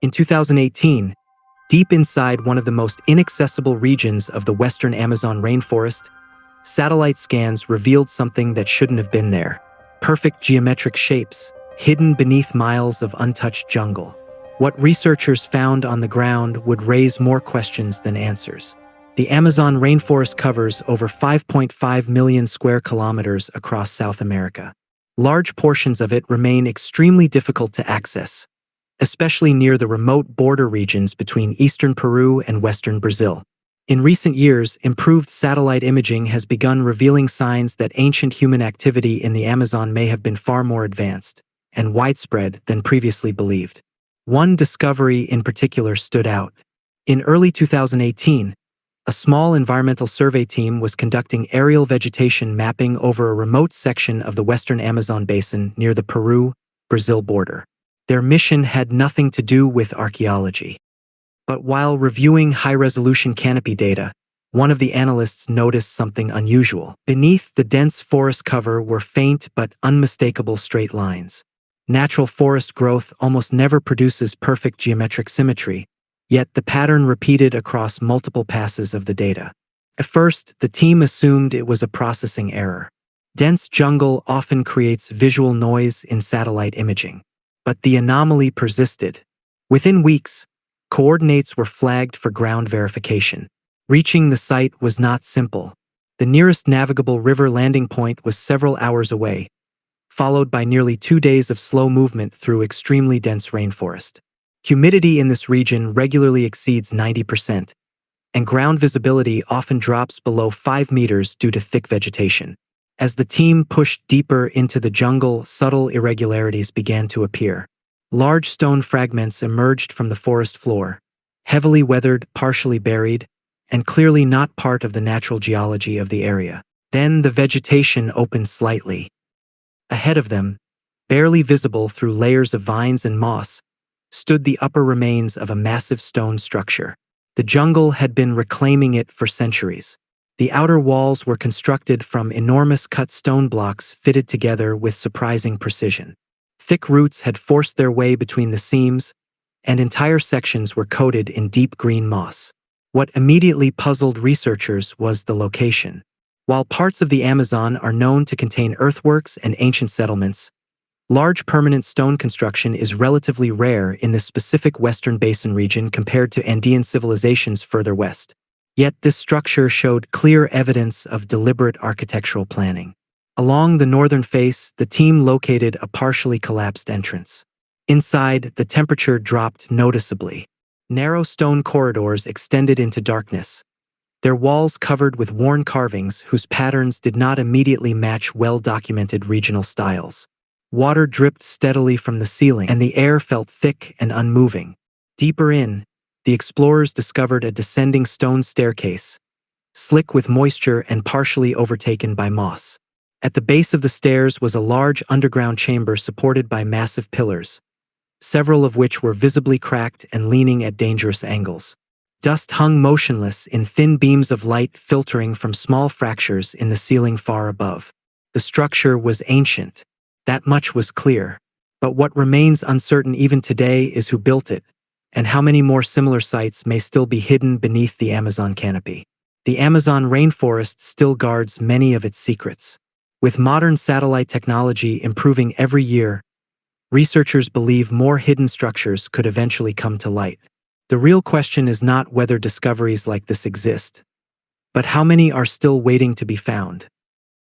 In 2018, deep inside one of the most inaccessible regions of the western Amazon rainforest, satellite scans revealed something that shouldn't have been there. Perfect geometric shapes, hidden beneath miles of untouched jungle. What researchers found on the ground would raise more questions than answers. The Amazon rainforest covers over 5.5 million square kilometers across South America. Large portions of it remain extremely difficult to access, especially near the remote border regions between eastern Peru and western Brazil. In recent years, improved satellite imaging has begun revealing signs that ancient human activity in the Amazon may have been far more advanced and widespread than previously believed. One discovery in particular stood out. In early 2018, a small environmental survey team was conducting aerial vegetation mapping over a remote section of the western Amazon basin near the Peru-Brazil border. Their mission had nothing to do with archaeology. But while reviewing high-resolution canopy data, one of the analysts noticed something unusual. Beneath the dense forest cover were faint but unmistakable straight lines. Natural forest growth almost never produces perfect geometric symmetry, yet the pattern repeated across multiple passes of the data. At first, the team assumed it was a processing error. Dense jungle often creates visual noise in satellite imaging. But the anomaly persisted. Within weeks, coordinates were flagged for ground verification. Reaching the site was not simple. The nearest navigable river landing point was several hours away, followed by nearly 2 days of slow movement through extremely dense rainforest. Humidity in this region regularly exceeds 90%, and ground visibility often drops below 5 meters due to thick vegetation. As the team pushed deeper into the jungle, subtle irregularities began to appear. Large stone fragments emerged from the forest floor, heavily weathered, partially buried, and clearly not part of the natural geology of the area. Then the vegetation opened slightly. Ahead of them, barely visible through layers of vines and moss, stood the upper remains of a massive stone structure. The jungle had been reclaiming it for centuries. The outer walls were constructed from enormous cut stone blocks fitted together with surprising precision. Thick roots had forced their way between the seams, and entire sections were coated in deep green moss. What immediately puzzled researchers was the location. While parts of the Amazon are known to contain earthworks and ancient settlements, large permanent stone construction is relatively rare in the specific Western Basin region compared to Andean civilizations further west. Yet this structure showed clear evidence of deliberate architectural planning. Along the northern face, the team located a partially collapsed entrance. Inside, the temperature dropped noticeably. Narrow stone corridors extended into darkness, their walls covered with worn carvings whose patterns did not immediately match well-documented regional styles. Water dripped steadily from the ceiling, and the air felt thick and unmoving. Deeper in, the explorers discovered a descending stone staircase, slick with moisture and partially overtaken by moss. At the base of the stairs was a large underground chamber supported by massive pillars, several of which were visibly cracked and leaning at dangerous angles. Dust hung motionless in thin beams of light filtering from small fractures in the ceiling far above. The structure was ancient. That much was clear. But what remains uncertain even today is who built it, and how many more similar sites may still be hidden beneath the Amazon canopy. The Amazon rainforest still guards many of its secrets. With modern satellite technology improving every year, researchers believe more hidden structures could eventually come to light. The real question is not whether discoveries like this exist, but how many are still waiting to be found.